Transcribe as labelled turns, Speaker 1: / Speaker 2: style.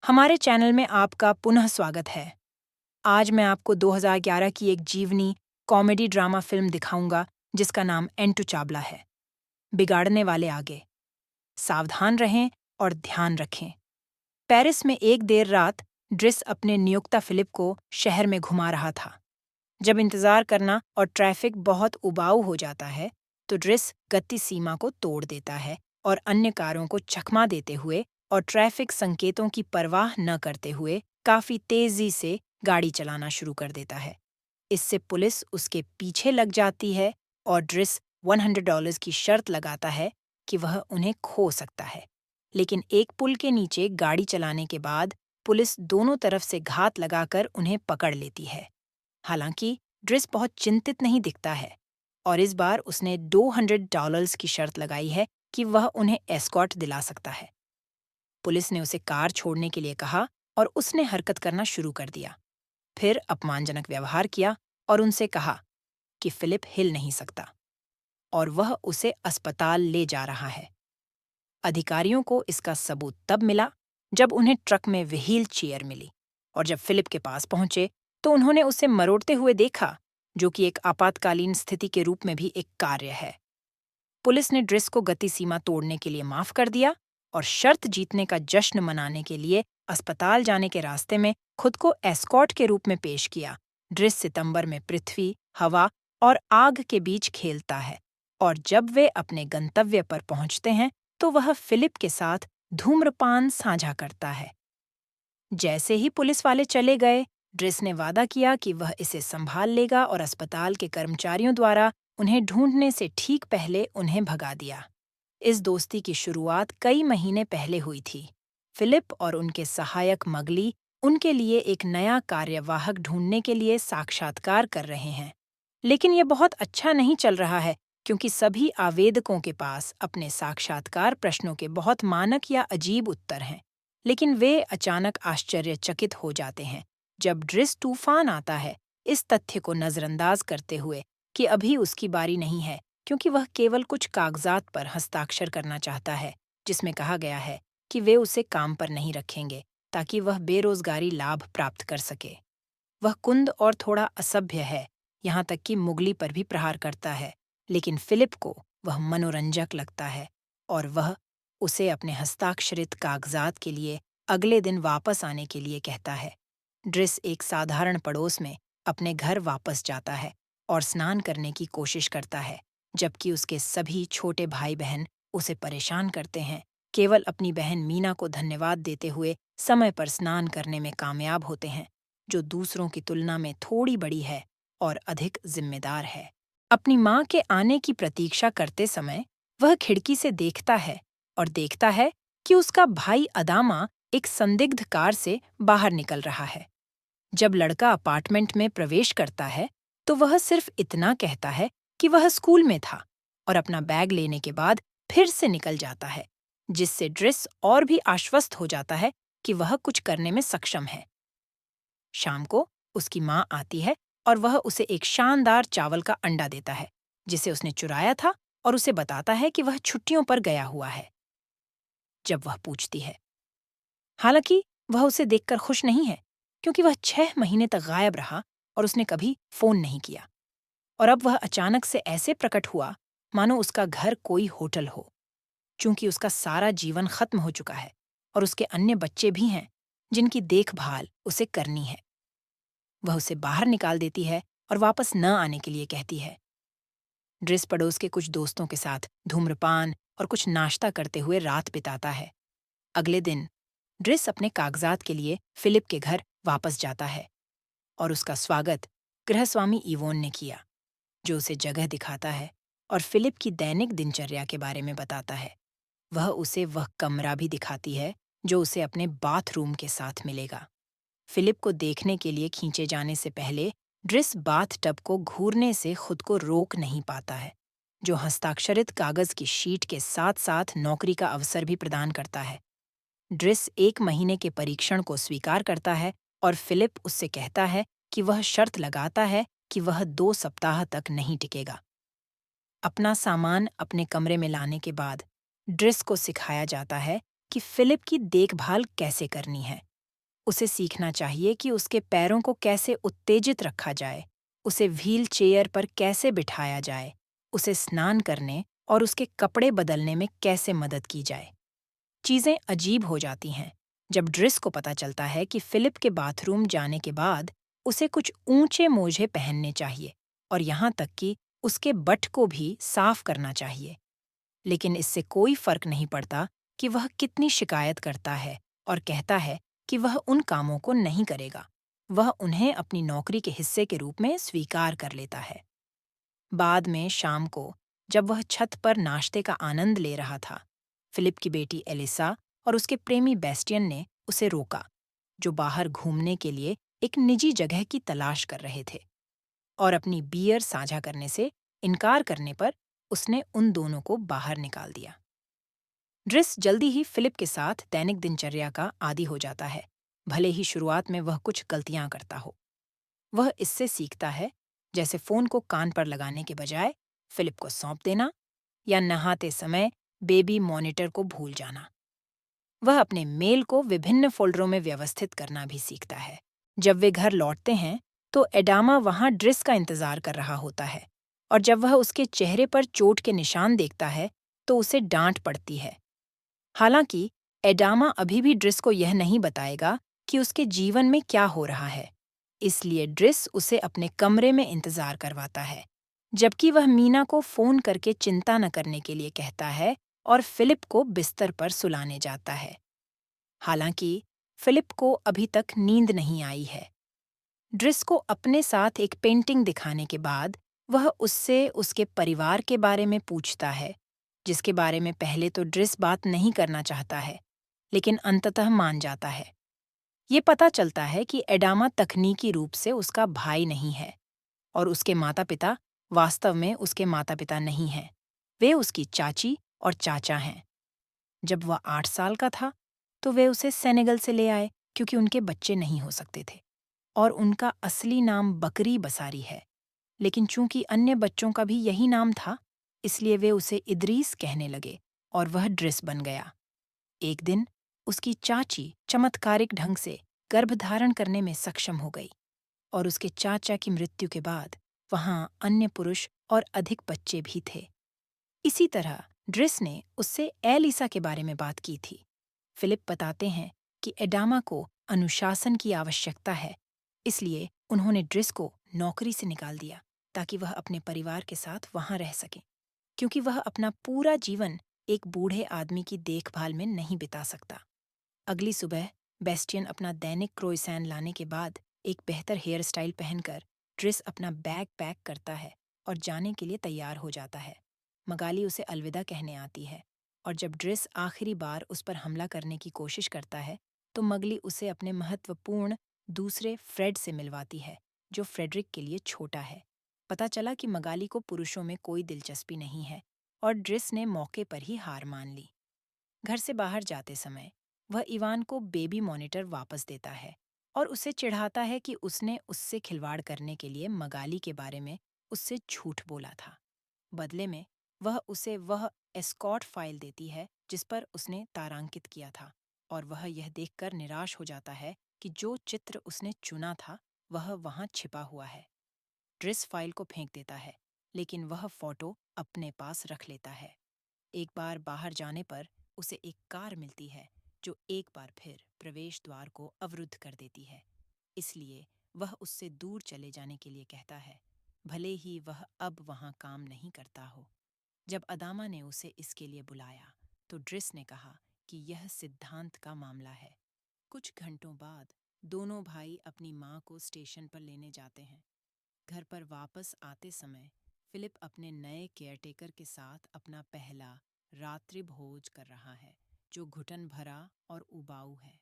Speaker 1: हमारे चैनल में आपका पुनः स्वागत है। आज मैं आपको 2011 की एक जीवनी कॉमेडी ड्रामा फिल्म दिखाऊंगा जिसका नाम एंटू चावला है। बिगाड़ने वाले आगे। सावधान रहें और ध्यान रखें। पेरिस में एक देर रात ड्रिस अपने नियोक्ता फिलिप को शहर में घुमा रहा था। जब इंतजार करना और ट्रैफिक बहुत उबाऊ हो जाता है तो ड्रिस गति सीमा को तोड़ देता है और अन्य कारों को चकमा देते हुए और ट्रैफिक संकेतों की परवाह न करते हुए काफी तेजी से गाड़ी चलाना शुरू कर देता है। इससे पुलिस उसके पीछे लग जाती है और ड्रिस $100 की शर्त लगाता है कि वह उन्हें खो सकता है। लेकिन एक पुल के नीचे गाड़ी चलाने के बाद पुलिस दोनों तरफ से घात लगाकर उन्हें पकड़ लेती है। हालांकि ड्रिस बहुत चिंतित नहीं दिखता है और इस बार उसने $200 की शर्त लगाई है कि वह उन्हें एस्कॉर्ट दिला सकता है। पुलिस ने उसे कार छोड़ने के लिए कहा और उसने हरकत करना शुरू कर दिया। फिर अपमानजनक व्यवहार किया और उनसे कहा कि फिलिप हिल नहीं सकता और वह उसे अस्पताल ले जा रहा है। अधिकारियों को इसका सबूत तब मिला जब उन्हें ट्रक में व्हील चेयर मिली और जब फिलिप के पास पहुंचे तो उन्होंने उसे मरोड़ते हुए देखा, जो कि एक आपातकालीन स्थिति के रूप में भी एक कार्य है। पुलिस ने ड्रिस को गति सीमा तोड़ने के लिए माफ कर दिया और शर्त जीतने का जश्न मनाने के लिए अस्पताल जाने के रास्ते में खुद को एस्कॉर्ट के रूप में पेश किया। ड्रिस सितंबर में पृथ्वी, हवा और आग के बीच खेलता है और जब वे अपने गंतव्य पर पहुंचते हैं तो वह फिलिप के साथ धूम्रपान साझा करता है। जैसे ही पुलिस वाले चले गए, ड्रिस ने वादा किया कि वह इसे संभाल लेगा और अस्पताल के कर्मचारियों द्वारा उन्हें ढूंढने से ठीक पहले उन्हें भगा दिया। इस दोस्ती की शुरुआत कई महीने पहले हुई थी। फिलिप और उनके सहायक मगली उनके लिए एक नया कार्यवाहक ढूंढने के लिए साक्षात्कार कर रहे हैं। लेकिन यह बहुत अच्छा नहीं चल रहा है क्योंकि सभी आवेदकों के पास अपने साक्षात्कार प्रश्नों के बहुत मानक या अजीब उत्तर हैं। लेकिन वे अचानक आश्चर्यचकित हो जाते हैं जब ड्रिस तूफान आता है, इस तथ्य को नजरअंदाज करते हुए कि अभी उसकी बारी नहीं है क्योंकि वह केवल कुछ कागजात पर हस्ताक्षर करना चाहता है जिसमें कहा गया है कि वे उसे काम पर नहीं रखेंगे ताकि वह बेरोजगारी लाभ प्राप्त कर सके। वह कुंद और थोड़ा असभ्य है, यहाँ तक कि मुगली पर भी प्रहार करता है, लेकिन फिलिप को वह मनोरंजक लगता है और वह उसे अपने हस्ताक्षरित कागजात के लिए अगले दिन वापस आने के लिए कहता है। ड्रिस एक साधारण पड़ोस में अपने घर वापस जाता है और स्नान करने की कोशिश करता है, जबकि उसके सभी छोटे भाई बहन उसे परेशान करते हैं। केवल अपनी बहन मीना को धन्यवाद देते हुए समय पर स्नान करने में कामयाब होते हैं, जो दूसरों की तुलना में थोड़ी बड़ी है और अधिक जिम्मेदार है। अपनी माँ के आने की प्रतीक्षा करते समय वह खिड़की से देखता है और देखता है कि उसका भाई अदामा एक संदिग्ध कार से बाहर निकल रहा है। जब लड़का अपार्टमेंट में प्रवेश करता है तो वह सिर्फ इतना कहता है कि वह स्कूल में था और अपना बैग लेने के बाद फिर से निकल जाता है, जिससे ड्रिस और भी आश्वस्त हो जाता है कि वह कुछ करने में सक्षम है। शाम को उसकी माँ आती है और वह उसे एक शानदार चावल का अंडा देता है जिसे उसने चुराया था और उसे बताता है कि वह छुट्टियों पर गया हुआ है। जब वह पूछती है, हालांकि वह उसे देखकर खुश नहीं है क्योंकि वह 6 महीने तक गायब रहा और उसने कभी फोन नहीं किया और अब वह अचानक से ऐसे प्रकट हुआ मानो उसका घर कोई होटल हो। चूंकि उसका सारा जीवन खत्म हो चुका है और उसके अन्य बच्चे भी हैं जिनकी देखभाल उसे करनी है, वह उसे बाहर निकाल देती है और वापस न आने के लिए कहती है। ड्रिस पड़ोस के कुछ दोस्तों के साथ धूम्रपान और कुछ नाश्ता करते हुए रात बिताता है। अगले दिन ड्रिस अपने कागजात के लिए फिलिप के घर वापस जाता है और उसका स्वागत गृहस्वामी इवोन ने किया, जो उसे जगह दिखाता है और फिलिप की दैनिक दिनचर्या के बारे में बताता है। वह उसे वह कमरा भी दिखाती है जो उसे अपने बाथरूम के साथ मिलेगा। फिलिप को देखने के लिए खींचे जाने से पहले ड्रिस बाथ टब को घूरने से खुद को रोक नहीं पाता है, जो हस्ताक्षरित कागज की शीट के साथ साथ नौकरी का अवसर भी प्रदान करता है। ड्रिस 1 महीने के परीक्षण को स्वीकार करता है और फिलिप उससे कहता है कि वह शर्त लगाता है कि वह 2 सप्ताह तक नहीं टिकेगा। अपना सामान अपने कमरे में लाने के बाद ड्रिस को सिखाया जाता है कि फिलिप की देखभाल कैसे करनी है उसे सीखना चाहिए कि उसके पैरों को कैसे उत्तेजित रखा जाए, उसे व्हील चेयर पर कैसे बिठाया जाए, उसे स्नान करने और उसके कपड़े बदलने में कैसे मदद की जाए। चीजें अजीब हो जाती हैं जब ड्रिस को पता चलता है कि फिलिप के बाथरूम जाने के बाद उसे कुछ ऊंचे मोजे पहनने चाहिए और यहाँ तक कि उसके बट को भी साफ करना चाहिए। लेकिन इससे कोई फर्क नहीं पड़ता कि वह कितनी शिकायत करता है और कहता है कि वह उन कामों को नहीं करेगा। वह उन्हें अपनी नौकरी के हिस्से के रूप में स्वीकार कर लेता है। बाद में शाम को जब वह छत पर नाश्ते का आनंद ले रहा था, फिलिप की बेटी एलिसा और उसके प्रेमी बेस्टियन ने उसे रोका, जो बाहर घूमने के लिए एक निजी जगह की तलाश कर रहे थे। और अपनी बियर साझा करने से इनकार करने पर उसने उन दोनों को बाहर निकाल दिया। ड्रिस जल्दी ही फिलिप के साथ दैनिक दिनचर्या का आदी हो जाता है, भले ही शुरुआत में वह कुछ गलतियां करता हो। वह इससे सीखता है, जैसे फोन को कान पर लगाने के बजाय फिलिप को सौंप देना या नहाते समय बेबी मॉनिटर को भूल जाना। वह अपने मेल को विभिन्न फ़ोल्डरों में व्यवस्थित करना भी सीखता है। जब वे घर लौटते हैं, तो एडामा वहाँ ड्रिस का इंतज़ार कर रहा होता है, और जब वह उसके चेहरे पर चोट के निशान देखता है, तो उसे डांट पड़ती है। हालांकि एडामा अभी भी ड्रिस को यह नहीं बताएगा कि उसके जीवन में क्या हो रहा है, इसलिए ड्रिस उसे अपने कमरे में इंतज़ार करवाता है, जबकि वह मीना को फ़ोन करके चिंता न करने के लिए कहता है और फिलिप को बिस्तर पर सुलाने जाता है। हालांकि फिलिप को अभी तक नींद नहीं आई है। ड्रिस को अपने साथ एक पेंटिंग दिखाने के बाद वह उससे उसके परिवार के बारे में पूछता है, जिसके बारे में पहले तो ड्रिस बात नहीं करना चाहता है, लेकिन अंततः मान जाता है। ये पता चलता है कि एडामा तकनीकी रूप से उसका भाई नहीं है और उसके माता-पिता वास्तव में उसके माता-पिता नहीं हैं। वे उसकी चाची और चाचा हैं। जब वह 8 साल का था, तो वे उसे सेनेगल से ले आए क्योंकि उनके बच्चे नहीं हो सकते थे, और उनका असली नाम बकरी बसारी है। लेकिन चूंकि अन्य बच्चों का भी यही नाम था, इसलिए वे उसे इदरीस कहने लगे और वह ड्रिस बन गया। एक दिन उसकी चाची चमत्कारिक ढंग से गर्भधारण करने में सक्षम हो गई, और उसके चाचा की मृत्यु के बाद वहां अन्य पुरुष और अधिक बच्चे भी थे। इसी तरह ड्रिस ने उससे एलिसा के बारे में बात की थी। फिलिप बताते हैं कि एडामा को अनुशासन की आवश्यकता है, इसलिए उन्होंने ड्रिस को नौकरी से निकाल दिया ताकि वह अपने परिवार के साथ वहां रह सके, क्योंकि वह अपना पूरा जीवन एक बूढ़े आदमी की देखभाल में नहीं बिता सकता। अगली सुबह बेस्टियन अपना दैनिक क्रोइसैन लाने के बाद एक बेहतर हेयर स्टाइल पहनकर ड्रिस अपना बैग पैक करता है और जाने के लिए तैयार हो जाता है। मगाली उसे अलविदा कहने आती है, और जब ड्रिस आखिरी बार उस पर हमला करने की कोशिश करता है, तो मगली उसे अपने महत्वपूर्ण दूसरे फ्रेड से मिलवाती है, जो फ्रेडरिक के लिए छोटा है। पता चला कि मगाली को पुरुषों में कोई दिलचस्पी नहीं है, और ड्रिस ने मौके पर ही हार मान ली। घर से बाहर जाते समय वह इवान को बेबी मॉनिटर वापस देता है और उसे चिढ़ाता है कि उसने उससे खिलवाड़ करने के लिए मगाली के बारे में उससे झूठ बोला था। बदले में वह उसे वह एस्कॉर्ट फाइल देती है जिस पर उसने तारांकित किया था, और वह यह देखकर निराश हो जाता है कि जो चित्र उसने चुना था वह वहां छिपा हुआ है। ड्रिस फाइल को फेंक देता है, लेकिन वह फोटो अपने पास रख लेता है। एक बार बाहर जाने पर उसे एक कार मिलती है जो एक बार फिर प्रवेश द्वार को अवरुद्ध कर देती है, इसलिए वह उससे दूर चले जाने के लिए कहता है, भले ही वह अब वहां काम नहीं करता हो। जब अदामा ने उसे इसके लिए बुलाया, तो ड्रिस ने कहा कि यह सिद्धांत का मामला है। कुछ घंटों बाद दोनों भाई अपनी माँ को स्टेशन पर लेने जाते हैं। घर पर वापस आते समय फिलिप अपने नए केयरटेकर के साथ अपना पहला रात्रि भोज कर रहा है, जो घुटन भरा और उबाऊ है।